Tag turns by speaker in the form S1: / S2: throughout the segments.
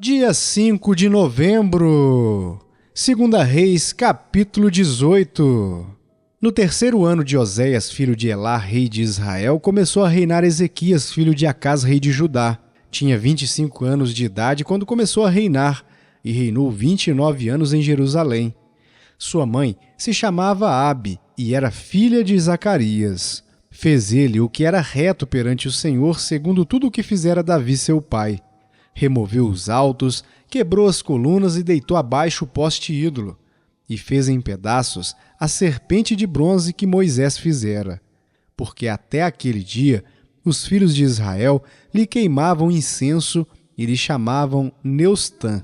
S1: Dia 5 de novembro, 2 Reis, capítulo 18. No terceiro ano de Oséias, filho de Elá, rei de Israel, começou a reinar Ezequias, filho de Acás, rei de Judá. Tinha 25 anos de idade quando começou a reinar, e reinou 29 anos em Jerusalém. Sua mãe se chamava Abi, e era filha de Zacarias. Fez ele o que era reto perante o Senhor, segundo tudo o que fizera Davi seu pai. Removeu os altos, quebrou as colunas e deitou abaixo o poste ídolo, e fez em pedaços a serpente de bronze que Moisés fizera. Porque até aquele dia os filhos de Israel lhe queimavam incenso e lhe chamavam Neustã.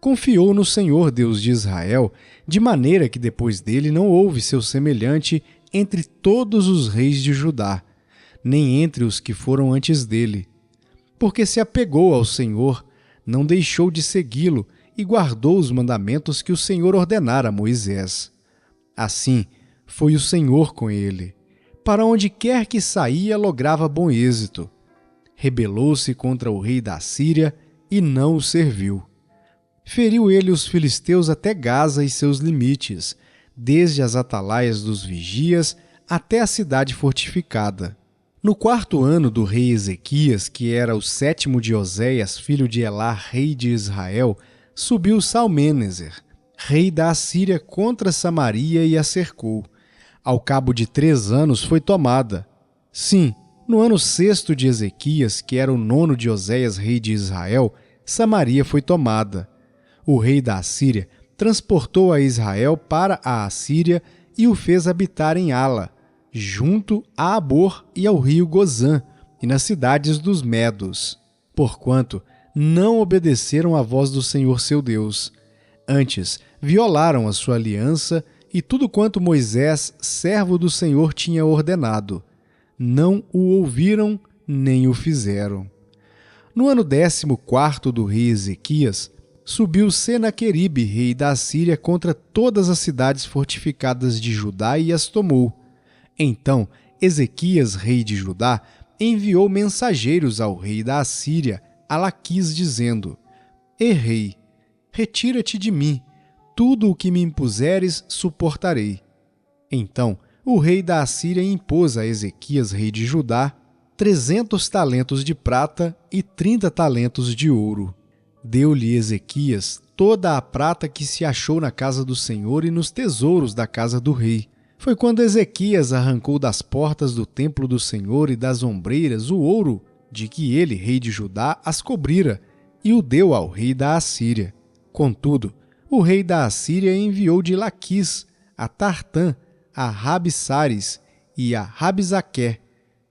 S1: Confiou no Senhor Deus de Israel, de maneira que depois dele não houve seu semelhante entre todos os reis de Judá, nem entre os que foram antes dele. Porque se apegou ao Senhor, não deixou de segui-lo e guardou os mandamentos que o Senhor ordenara a Moisés. Assim foi o Senhor com ele. Para onde quer que saía, lograva bom êxito. Rebelou-se contra o rei da Síria e não o serviu. Feriu ele os filisteus até Gaza e seus limites, desde as atalaias dos vigias até a cidade fortificada. No quarto ano do rei Ezequias, que era o 7º de Oséias, filho de Elá, rei de Israel, subiu Salmêneser, rei da Assíria, contra Samaria e a cercou. Ao cabo de 3 anos foi tomada. Sim, no ano 6º de Ezequias, que era o 9º de Oséias, rei de Israel, Samaria foi tomada. O rei da Assíria transportou a Israel para a Assíria e o fez habitar em Ala, junto a Abor e ao rio Gozã, e nas cidades dos Medos, porquanto não obedeceram à voz do Senhor seu Deus. Antes, violaram a sua aliança e tudo quanto Moisés, servo do Senhor, tinha ordenado. Não o ouviram, nem o fizeram. No ano 14º do rei Ezequias, subiu Senaqueribe, rei da Assíria, contra todas as cidades fortificadas de Judá e as tomou. Então, Ezequias, rei de Judá, enviou mensageiros ao rei da Assíria, a Laquis, dizendo: Rei, retira-te de mim, tudo o que me impuseres suportarei. Então, o rei da Assíria impôs a Ezequias, rei de Judá, 300 talentos de prata e 30 talentos de ouro. Deu-lhe Ezequias toda a prata que se achou na casa do Senhor e nos tesouros da casa do rei. Foi quando Ezequias arrancou das portas do templo do Senhor e das ombreiras o ouro de que ele, rei de Judá, as cobrira, e o deu ao rei da Assíria. Contudo, o rei da Assíria enviou de Laquis a Tartã, a Rabsaris e a Rabsaqué,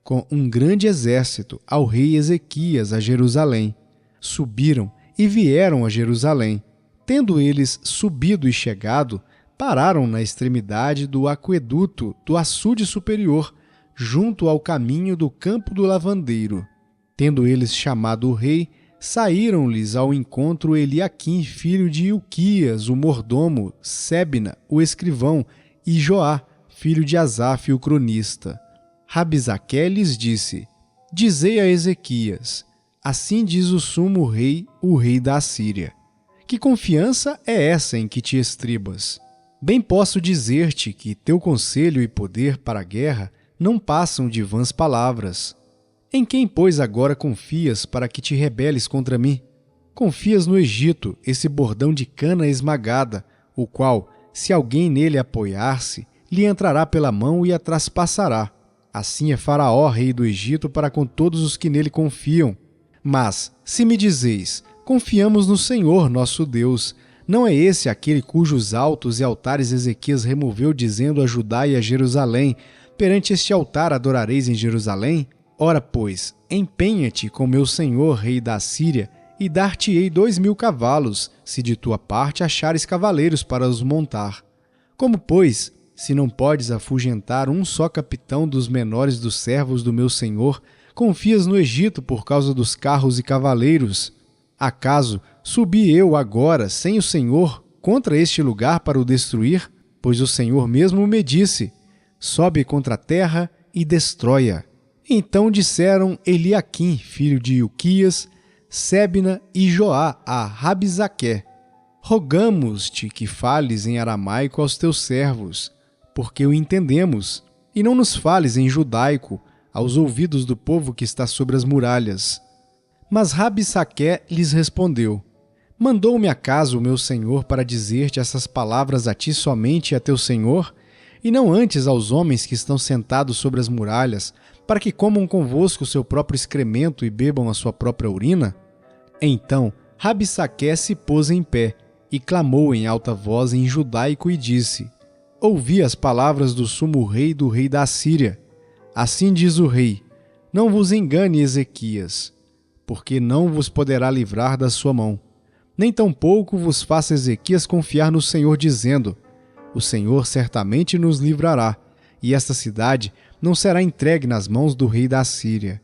S1: com um grande exército, ao rei Ezequias a Jerusalém. Subiram e vieram a Jerusalém. Tendo eles subido e chegado, pararam na extremidade do aqueduto do açude superior, junto ao caminho do campo do lavandeiro. Tendo eles chamado o rei, saíram-lhes ao encontro Eliaquim, filho de Ilquias, o mordomo, Sebna, o escrivão, e Joá, filho de Asaf, o cronista. Rabsaqué lhes disse: Dizei a Ezequias: assim diz o sumo rei, o rei da Assíria. Que confiança é essa em que te estribas? Bem posso dizer-te que teu conselho e poder para a guerra não passam de vãs palavras. Em quem, pois, agora confias para que te rebeles contra mim? Confias no Egito, esse bordão de cana esmagada, o qual, se alguém nele apoiar-se, lhe entrará pela mão e a traspassará. Assim é Faraó, rei do Egito, para com todos os que nele confiam. Mas, se me dizeis, confiamos no Senhor, nosso Deus, não é esse aquele cujos altos e altares Ezequias removeu, dizendo a Judá e a Jerusalém: perante este altar adorareis em Jerusalém? Ora, pois, empenha-te com meu senhor, rei da Assíria, e dar-te-ei 2.000 cavalos, se de tua parte achares cavaleiros para os montar. Como, pois, se não podes afugentar um só capitão dos menores dos servos do meu senhor, confias no Egito por causa dos carros e cavaleiros? Acaso subi eu agora, sem o Senhor, contra este lugar para o destruir? Pois o Senhor mesmo me disse: sobe contra a terra e destrói-a. Então disseram Eliaquim, filho de Ilquias, Sebna e Joá a Rabisaqué: rogamos-te que fales em aramaico aos teus servos, porque o entendemos, e não nos fales em judaico aos ouvidos do povo que está sobre as muralhas. Mas Rabisaqué lhes respondeu: mandou-me acaso o meu senhor para dizer-te essas palavras a ti somente e a teu senhor, e não antes aos homens que estão sentados sobre as muralhas, para que comam convosco o seu próprio excremento e bebam a sua própria urina? Então Rabisaqué se pôs em pé e clamou em alta voz em judaico e disse: ouvi as palavras do sumo rei do rei da Assíria. Assim diz o rei: não vos engane, Ezequias, porque não vos poderá livrar da sua mão. Nem tampouco vos faça Ezequias confiar no Senhor, dizendo: o Senhor certamente nos livrará, e esta cidade não será entregue nas mãos do rei da Assíria.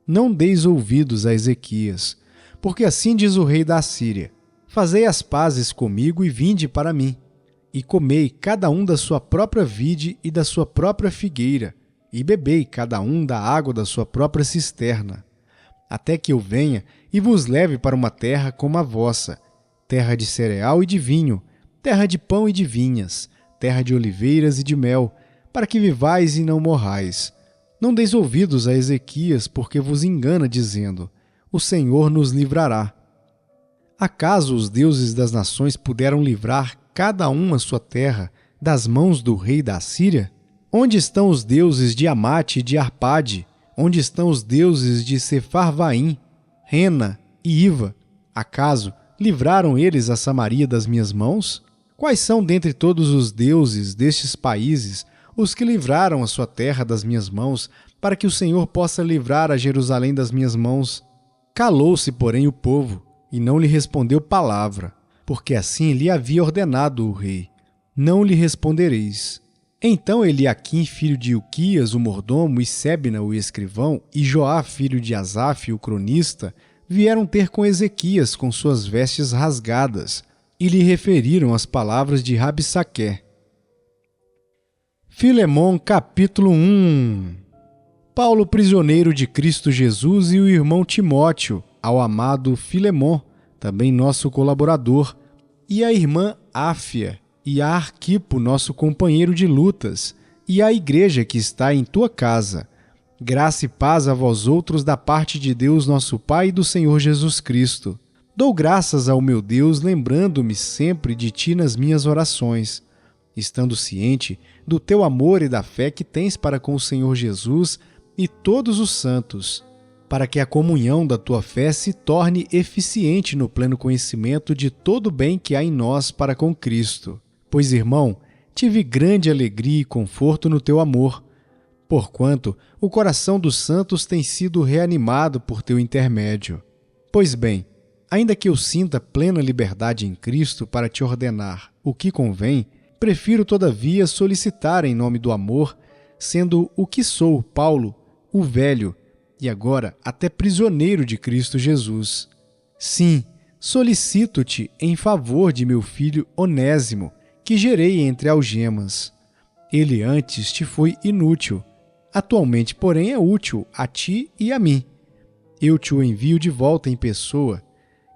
S1: Não deis ouvidos a Ezequias, porque assim diz o rei da Assíria: fazei as pazes comigo e vinde para mim, e comei cada um da sua própria vide e da sua própria figueira, e bebei cada um da água da sua própria cisterna, até que eu venha e vos leve para uma terra como a vossa, terra de cereal e de vinho, terra de pão e de vinhas, terra de oliveiras e de mel, para que vivais e não morrais. Não deis ouvidos a Ezequias, porque vos engana, dizendo: o Senhor nos livrará. Acaso os deuses das nações puderam livrar cada um a sua terra das mãos do rei da Assíria? Onde estão os deuses de Amate e de Arpade? Onde estão os deuses de Sefarvaim, Rena e Iva? Acaso livraram eles a Samaria das minhas mãos? Quais são dentre todos os deuses destes países os que livraram a sua terra das minhas mãos, para que o Senhor possa livrar a Jerusalém das minhas mãos? Calou-se, porém, o povo, e não lhe respondeu palavra, porque assim lhe havia ordenado o rei: não lhe respondereis. Então Eliaquim, filho de Ilquias, o mordomo, e Sebna, o escrivão, e Joá, filho de Asaf, o cronista, vieram ter com Ezequias com suas vestes rasgadas, e lhe referiram as palavras de Rabisaqué. Filemon, capítulo 1. Paulo, prisioneiro de Cristo Jesus, e o irmão Timóteo, ao amado Filemon, também nosso colaborador, e a irmã Áfia, e a Arquipo, nosso companheiro de lutas, e a igreja que está em tua casa. Graça e paz a vós outros da parte de Deus nosso Pai e do Senhor Jesus Cristo. Dou graças ao meu Deus, lembrando-me sempre de ti nas minhas orações, estando ciente do teu amor e da fé que tens para com o Senhor Jesus e todos os santos, para que a comunhão da tua fé se torne eficiente no pleno conhecimento de todo o bem que há em nós para com Cristo. Pois, irmão, tive grande alegria e conforto no teu amor, porquanto o coração dos santos tem sido reanimado por teu intermédio. Pois bem, ainda que eu sinta plena liberdade em Cristo para te ordenar o que convém, prefiro, todavia, solicitar em nome do amor, sendo o que sou, Paulo, o velho, e agora até prisioneiro de Cristo Jesus. Sim, solicito-te em favor de meu filho Onésimo, que gerei entre algemas. Ele antes te foi inútil, atualmente, porém, é útil a ti e a mim. Eu te o envio de volta em pessoa,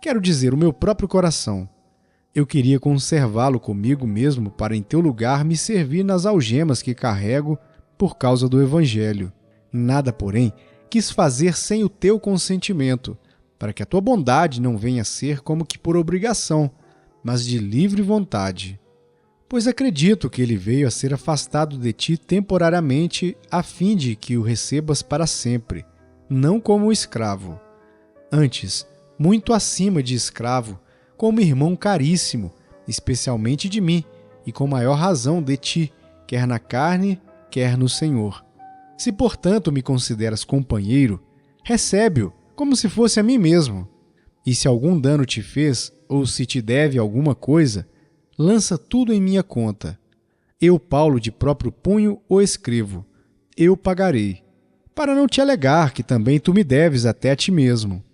S1: quero dizer, o meu próprio coração. Eu queria conservá-lo comigo mesmo para em teu lugar me servir nas algemas que carrego por causa do Evangelho. Nada, porém, quis fazer sem o teu consentimento, para que a tua bondade não venha a ser como que por obrigação, mas de livre vontade. Pois acredito que ele veio a ser afastado de ti temporariamente, a fim de que o recebas para sempre, não como escravo. Antes, muito acima de escravo, como irmão caríssimo, especialmente de mim, e com maior razão de ti, quer na carne, quer no Senhor. Se, portanto, me consideras companheiro, recebe-o como se fosse a mim mesmo. E se algum dano te fez, ou se te deve alguma coisa, lança tudo em minha conta. Eu, Paulo, de próprio punho, o escrevo. Eu pagarei, para não te alegar que também tu me deves até a ti mesmo.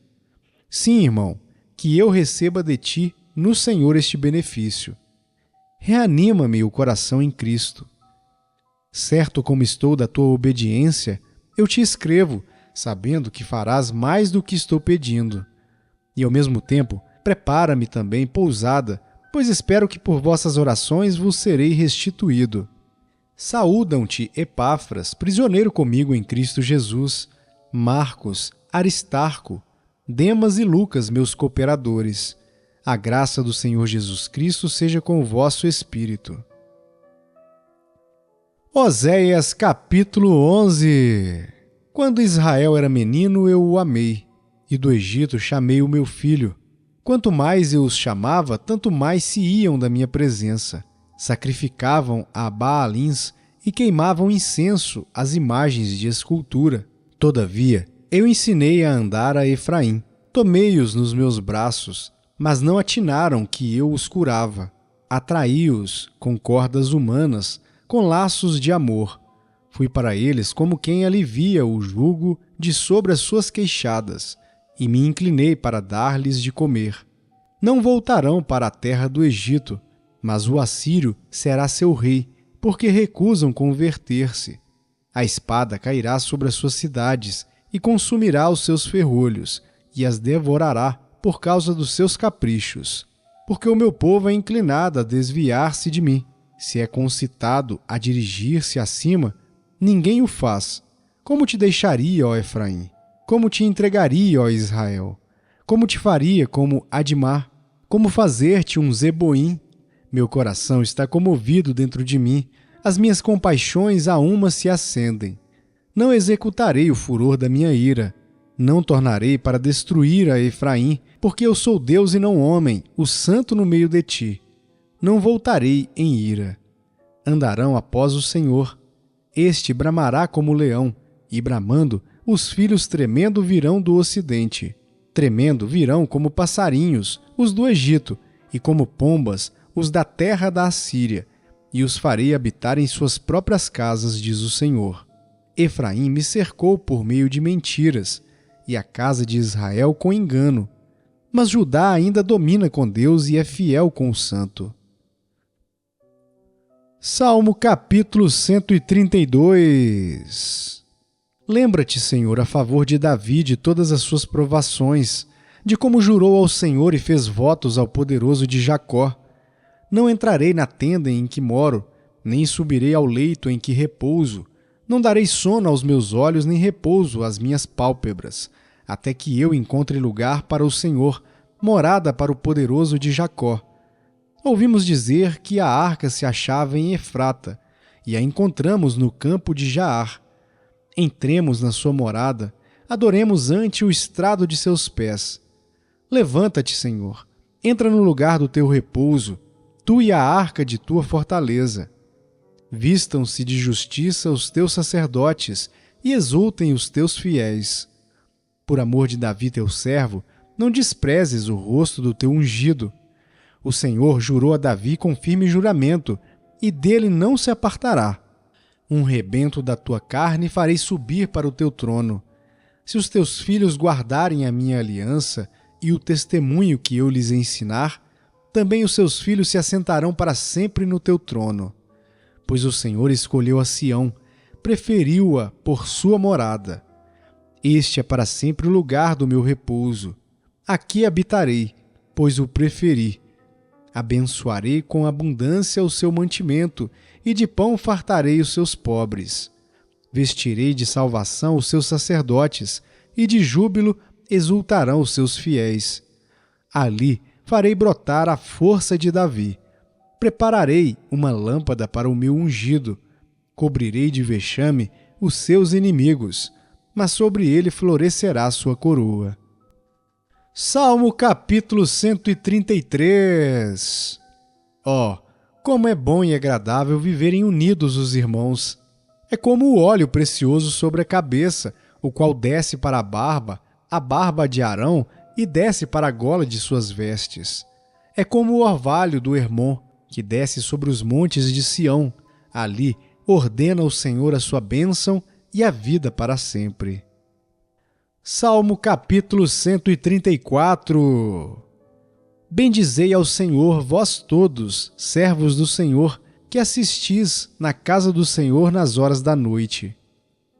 S1: Sim, irmão, que eu receba de ti no Senhor este benefício. Reanima-me o coração em Cristo. Certo como estou da tua obediência, eu te escrevo, sabendo que farás mais do que estou pedindo. E ao mesmo tempo, prepara-me também pousada, pois espero que por vossas orações vos serei restituído. Saúdam-te, Epáfras, prisioneiro comigo em Cristo Jesus, Marcos, Aristarco, Demas e Lucas, meus cooperadores. A graça do Senhor Jesus Cristo seja com o vosso espírito. Oséias capítulo 11. Quando Israel era menino, eu o amei, e do Egito chamei o meu filho. Quanto mais eu os chamava, tanto mais se iam da minha presença. Sacrificavam a Baalins e queimavam incenso às imagens de escultura. Todavia, eu ensinei a andar a Efraim. Tomei-os nos meus braços, mas não atinaram que eu os curava. Atraí-os com cordas humanas, com laços de amor. Fui para eles como quem alivia o jugo de sobre as suas queixadas, e me inclinei para dar-lhes de comer. Não voltarão para a terra do Egito, mas o assírio será seu rei, porque recusam converter-se. A espada cairá sobre as suas cidades e consumirá os seus ferrolhos, e as devorará por causa dos seus caprichos. Porque o meu povo é inclinado a desviar-se de mim. Se é concitado a dirigir-se acima, ninguém o faz. Como te deixaria, ó Efraim? Como te entregaria, ó Israel? Como te faria como Admá? Como fazer-te um Zeboim? Meu coração está comovido dentro de mim, as minhas compaixões a uma se acendem. Não executarei o furor da minha ira, não tornarei para destruir a Efraim, porque eu sou Deus e não homem, o santo no meio de ti. Não voltarei em ira. Andarão após o Senhor. Este bramará como leão, e bramando, os filhos tremendo virão do ocidente. Tremendo virão como passarinhos, os do Egito, e como pombas, os da terra da Assíria, e os farei habitar em suas próprias casas, diz o Senhor. Efraim me cercou por meio de mentiras, e a casa de Israel com engano. Mas Judá ainda domina com Deus e é fiel com o Santo. Salmo capítulo 132. Lembra-te, Senhor, a favor de Davi de todas as suas provações, de como jurou ao Senhor e fez votos ao poderoso de Jacó. Não entrarei na tenda em que moro, nem subirei ao leito em que repouso. Não darei sono aos meus olhos, nem repouso às minhas pálpebras, até que eu encontre lugar para o Senhor, morada para o poderoso de Jacó. Ouvimos dizer que a arca se achava em Efrata, e a encontramos no campo de Jaar. Entremos na sua morada, adoremos ante o estrado de seus pés. Levanta-te, Senhor, entra no lugar do teu repouso, tu e a arca de tua fortaleza. Vistam-se de justiça os teus sacerdotes e exultem os teus fiéis. Por amor de Davi teu servo, não desprezes o rosto do teu ungido. O Senhor jurou a Davi com firme juramento, e dele não se apartará. Um rebento da tua carne farei subir para o teu trono. Se os teus filhos guardarem a minha aliança e o testemunho que eu lhes ensinar, também os seus filhos se assentarão para sempre no teu trono. Pois o Senhor escolheu a Sião, preferiu-a por sua morada. Este é para sempre o lugar do meu repouso. Aqui habitarei, pois o preferi. Abençoarei com abundância o seu mantimento, e de pão fartarei os seus pobres. Vestirei de salvação os seus sacerdotes, e de júbilo exultarão os seus fiéis. Ali farei brotar a força de Davi. Prepararei uma lâmpada para o meu ungido. Cobrirei de vexame os seus inimigos, mas sobre ele florescerá sua coroa. Salmo capítulo 133. Como é bom e agradável viverem unidos os irmãos! É como o óleo precioso sobre a cabeça, o qual desce para a barba de Arão, e desce para a gola de suas vestes. É como o orvalho do Hermon, que desce sobre os montes de Sião. Ali ordena o Senhor a sua bênção e a vida para sempre. Salmo capítulo 134. Bendizei ao Senhor, vós todos, servos do Senhor, que assistis na casa do Senhor nas horas da noite.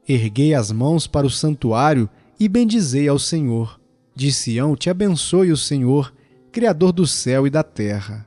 S1: Erguei as mãos para o santuário e bendizei ao Senhor. De Sião te abençoe o Senhor, Criador do céu e da terra.